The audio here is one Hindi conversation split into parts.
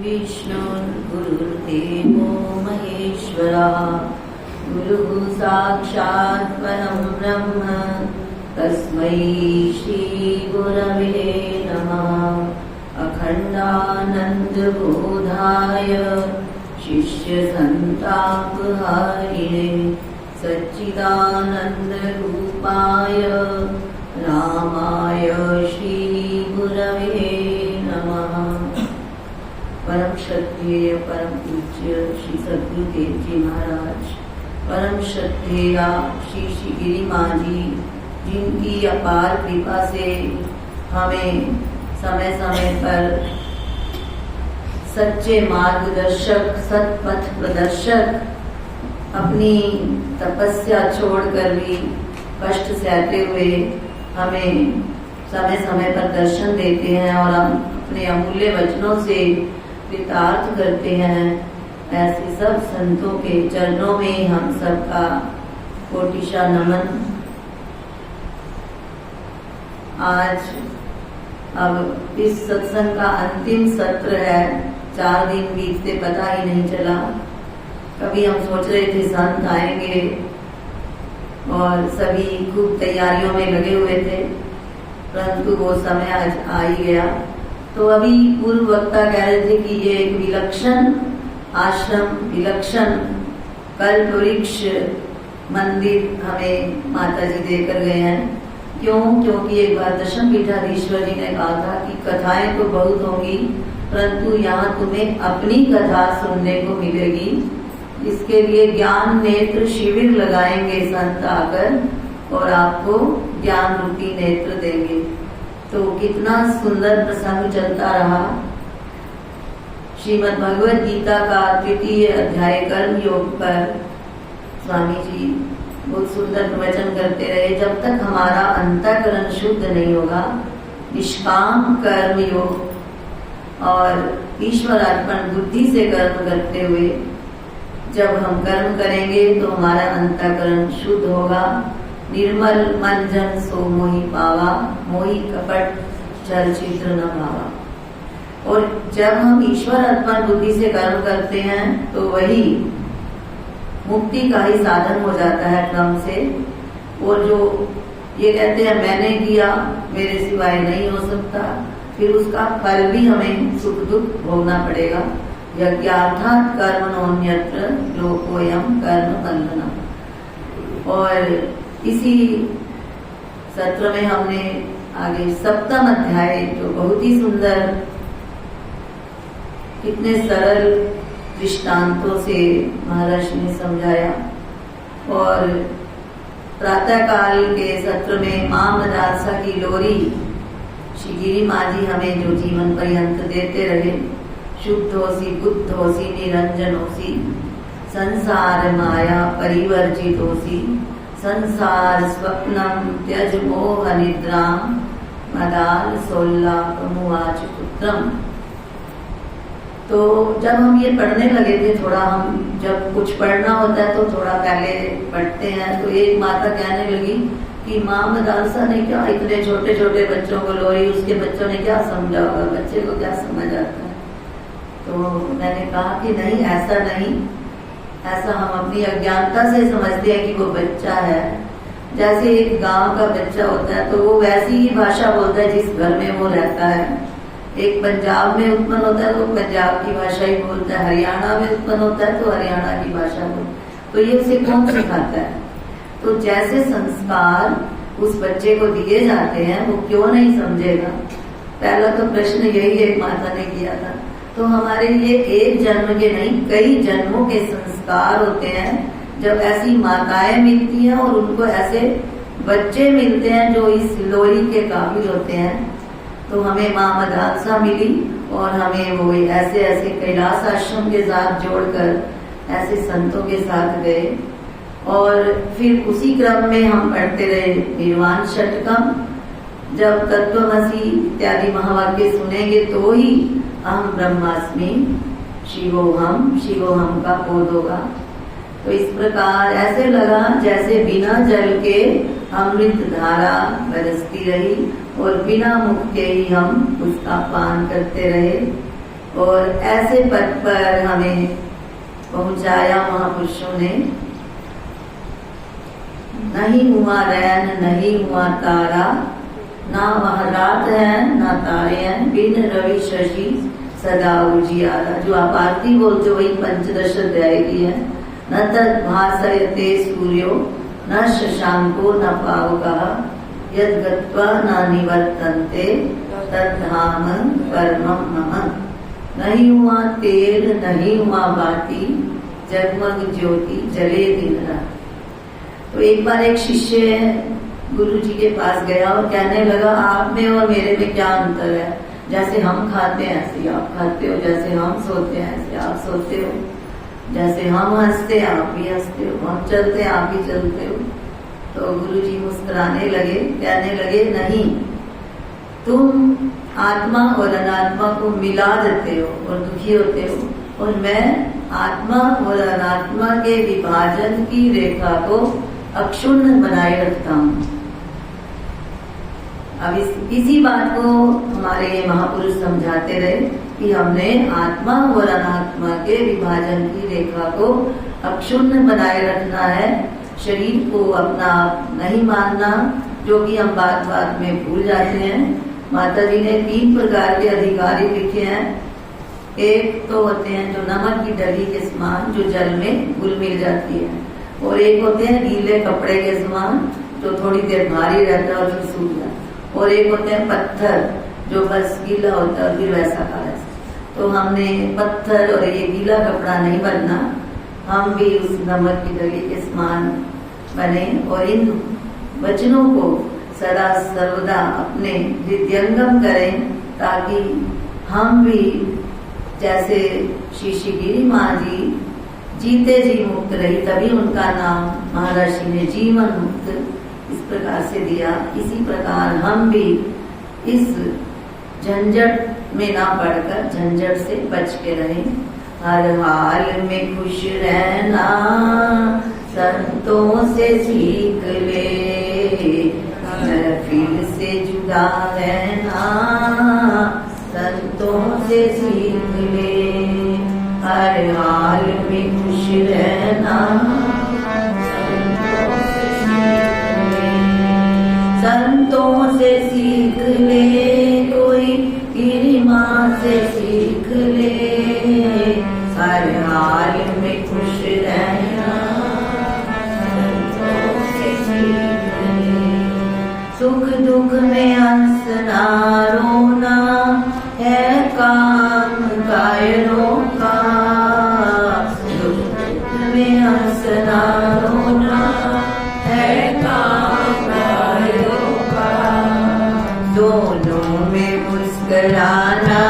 विष्णुर्गुरुर्देवो महेश्वरः गुरुः साक्षात् परं ब्रह्म तस्मै श्रीगुरवे नमः। अखण्डानन्दबोधाय शिष्यसन्तापहारिणे सच्चिदानन्दरूपाय रामाय श्रीगुरवे नमः। परम श्रद्धेय परम पूज्य श्री सद्गुरुदेव जी महाराज, परम श्रद्धेय श्री श्री गिरी माँ जी, जिनकी अपार कृपा से हमें समय समय पर सच्चे मार्गदर्शक सतपथ प्रदर्शक अपनी तपस्या छोड़कर भी कष्ट सहते हुए हमें समय समय पर दर्शन देते हैं और हम अपने अमूल्य वचनों से कृतार्थ करते हैं। ऐसे सब संतों के चरणों में हम सबका कोटिशा नमन। आज अब इस सत्संग का अंतिम सत्र है। 4 दिन बीतते पता ही नहीं चला। कभी हम सोच रहे थे संत आएंगे और सभी खूब तैयारियों में लगे हुए थे, परंतु वो समय आज आ ही गया। तो अभी पूर्व वक्ता कह रहे थे कि ये एक विलक्षण आश्रम, विलक्षण कल्प वृक्ष मंदिर हमें माता जी देकर गए हैं। क्यों? क्योंकि एक बार दशम पीठाधीश्वर जी ने कहा था कि कथाएं तो बहुत होंगी, परंतु यहाँ तुम्हें अपनी कथा सुनने को मिलेगी। इसके लिए ज्ञान नेत्र शिविर लगाएंगे संत आकर और आपको ज्ञान रूपी नेत्र देंगे। तो कितना सुंदर प्रसंग चलता रहा। श्रीमद् भगवद गीता का 3 अध्याय कर्म योग पर स्वामी जी बहुत सुंदर प्रवचन करते रहे। जब तक हमारा अंतःकरण शुद्ध नहीं होगा, निष्काम कर्म योग और ईश्वर अर्पण बुद्धि से कर्म करते हुए जब हम कर्म करेंगे तो हमारा अंतःकरण शुद्ध होगा। निर्मल मन जन सो मोहि पावा, मोहि कपट चलचित्र न भावा। और जब हम ईश्वर अर्पण बुद्धि से कर्म करते हैं तो वही मुक्ति का ही साधन हो जाता है क्रम से। और जो ये कहते हैं मैंने किया मेरे सिवाय नहीं हो सकता, फिर उसका फल भी हमें सुख दुख भोगना पड़ेगा। यज्ञार्थात् कर्मणोऽन्यत्र लोकोऽयं कर्म बन्धनम्। और इसी सत्र में हमने आगे 7वां अध्याय जो बहुत ही सुंदर, कितने सरल दृष्टांतों से महर्षि ने समझाया। और प्रातः काल के सत्र में माँ मदालसा की लोरी श्री गिरी माँ जी हमें जो जीवन पर्यंत देते रहे। शुद्ध होसी बुद्ध होसी निरंजन होसी, संसार माया परिवर्जित होसी, संसार स्वप्नम त्यज मोह निद्राम, मदाल सोल्ला प्रमुवाच पुत्रम। तो जब हम ये पढ़ने लगे थे, थोड़ा हम जब कुछ पढ़ना होता है तो थोड़ा पहले पढ़ते हैं, तो एक माता कहने लगी कि माँ मदालसा ने क्या इतने छोटे छोटे बच्चों को लोरी, उसके बच्चों ने क्या समझा होगा, बच्चे को क्या समझ आता है। तो मैंने कहा कि नहीं, ऐसा नहीं, ऐसा हम अपनी अज्ञानता से समझते हैं कि वो बच्चा है। जैसे एक गांव का बच्चा होता है तो वो वैसी ही भाषा बोलता है जिस घर में वो रहता है। एक पंजाब में उत्पन्न होता है तो पंजाब की भाषा ही बोलता है, हरियाणा में उत्पन्न होता है तो हरियाणा की भाषा बोलता है। तो ये उसे कौन सिखाता है? तो जैसे संस्कार उस बच्चे को दिए जाते हैं वो क्यों नहीं समझेगा? पहला तो प्रश्न यही एक माता ने किया था। तो हमारे लिए एक जन्म के नहीं, कई जन्मों के संस्कार होते हैं। जब ऐसी माताएं मिलती हैं और उनको ऐसे बच्चे मिलते हैं जो इस लोरी के काबिल होते हैं, तो हमें माँ मदालसा मिली और हमें वो ऐसे ऐसे कैलाश आश्रम के साथ जोड़कर ऐसे संतों के साथ गए। और फिर उसी क्रम में हम पढ़ते रहे निर्वाण षटकम। जब तत्वमसि इत्यादि महावाक्य सुनेंगे तो ही अहम ब्रह्मास्मि शिवोहम का बोध होगा। तो इस प्रकार ऐसे लगा जैसे बिना जल के अमृत धारा बरसती रही और बिना मुख के ही हम उसका पान करते रहे। और ऐसे पद पर हमें पहुंचाया महापुरुषों ने। नहीं हुआ रैन नहीं हुआ तारा, ना वह रात है ना तारे हैं, बिन रवि शशि सदा उजियारा। जो आप आरती बोलते हो वही पंचदश अध्याय की है। न तद भासयते सूर्यो न शशांको न पावकः, यद गत्वा न निवर्तन्ते तद्धाम परमं मम। नहीं हुआ तेल नहीं हुआ बाती, जगमग ज्योति जले दिन रात। तो एक बार एक शिष्य गुरु जी के पास गया और कहने लगा, आप में और मेरे में क्या अंतर है? जैसे हम खाते हैं ऐसे आप खाते हो, जैसे हम सोते हैं ऐसे आप सोते हो, जैसे हम हंसते हैं आप भी हंसते हो, हम चलते हैं आप भी चलते हो। तो गुरु जी मुस्कुराने लगे, कहने लगे, नहीं, तुम आत्मा और अनात्मा को मिला देते हो और दुखी होते हो, और मैं आत्मा और अनात्मा के विभाजन की रेखा को अक्षुण्ण बनाए रखता हूँ। अब इसी बात को हमारे ये महापुरुष समझाते रहे कि हमने आत्मा और अनात्मा के विभाजन की रेखा को अक्षुण्ण बनाए रखना है। शरीर को अपना आप नहीं मानना, जो कि हम बात बात में भूल जाते हैं। माता जी ने 3 प्रकार के अधिकारी लिखे हैं। एक तो होते हैं जो नमक की डली के समान, जो जल में घुल मिल जाती है, और एक होते हैं गीले कपड़े के समान, जो थोड़ी देर भारी रहता है और फिर सूख जाता है, और एक होते हैं पत्थर, जो बस गीला होता है और फिर वैसा का वैसा। तो हमने पत्थर और ये गीला कपड़ा नहीं बनना, हम भी उस नमक की डली के समान बने, और इन वचनों को सदा सर्वदा अपने हृदयंगम करें, ताकि हम भी जैसे श्री शिगिरी माँ जी जीते जी मुक्त रही, तभी उनका नाम महर्षि ने जीवन मुक्त इस प्रकार से दिया। इसी प्रकार हम भी इस झंझट में ना पड़कर झंझट से बच के रहें। हर हाल में खुश रहना संतों से सीख ले, महफिल से जुदा रहना संतों से सीख ले। हर हाल में खुश रहना संतों से सीख ले, कोई गिरिमा से सीख ले। हर हाल में खुश रहना संतों से सीख ले। सुख दुख में हंसना रोना है काम कायरों का, सुख दुख में हंसना रोना है काम कायरों का। दोनों में मुस्कुराना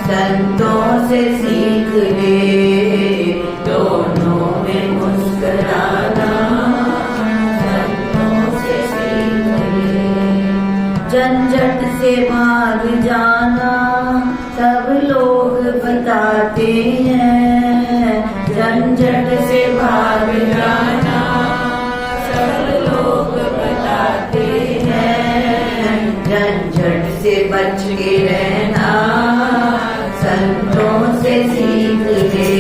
संतों से सीख ले, दोनों में मुस्कुराना संतों से सीख ले। झंझट से भाग जाना सब लोग बताते हैं, झंझट से भाग जाना सब लोग बताते हैं। झंझट से बच के रहना संतों से सीख ले,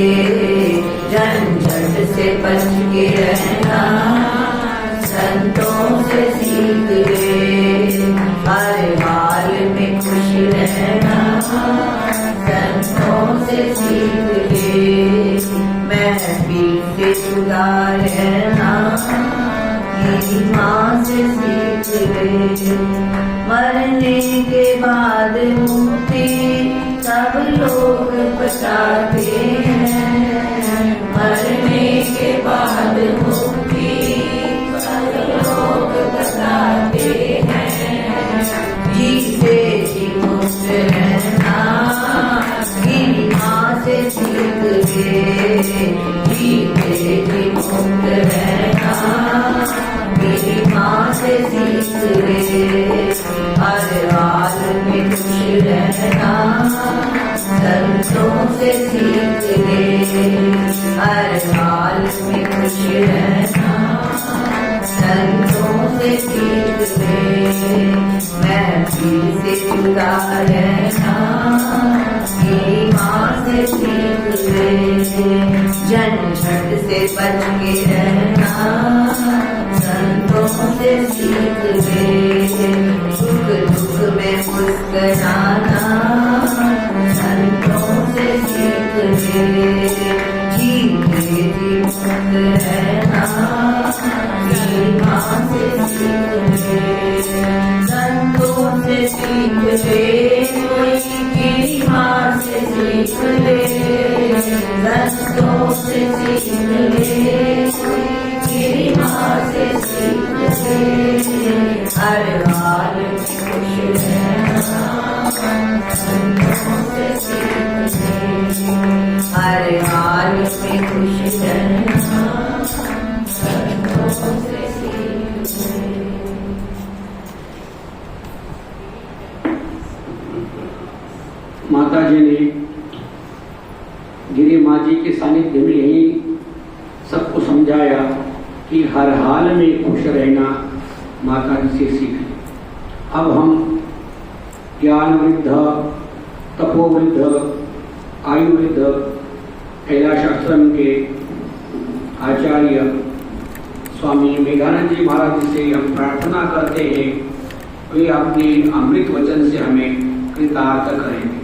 झंझट से बच के रहना संतों से सीख ले। हर हाल में खुश रहना संतों से सीख ले। महफिल से जुदा रहना मेरी माँ से सीख ले। मरने के बाद मुक्ति सब लोग बताते हैं, मरने के बाद मुक्ति सब लोग बताते हैं। जीते जी मुक्त रहना मेरी माँ से सीख ले, जीते जी मुक्त रहना मेरी माँ से सीख ले। हर हाल में खुश रहना संतों से सीख ले। हर हाल में खुश रहना संतों से सीख ले। महफिल से जुदा रहना से सीख ले, झंझट से बच के रहना संतों से सीख ले, सुख दुख में मुस्कुराना संतों से सीख ले, जीते जी मुक्त रहना ईमान से सीख ले, संतों से सीख ले, कोई ईमान से सीख ले, संतों से सीख ले, कोई ईमान से सीख ले, हर हाल में खुश रहना संतों से सीख ले, हर हाल में खुश रहना संतों से सीख ले। माता जी ने गिरी माँ जी के सानिध्य में यही सबको समझाया कि हर हाल में खुश रहना माता जी से सीख ले। अब हम ज्ञान वृद्ध, तपोवृद्ध, आयु वृद्ध कैलाश आश्रम के आचार्य स्वामी मेघानंद जी महाराज जी से हम प्रार्थना करते हैं वे अपने अमृत वचन से हमें कृतार्थ करें।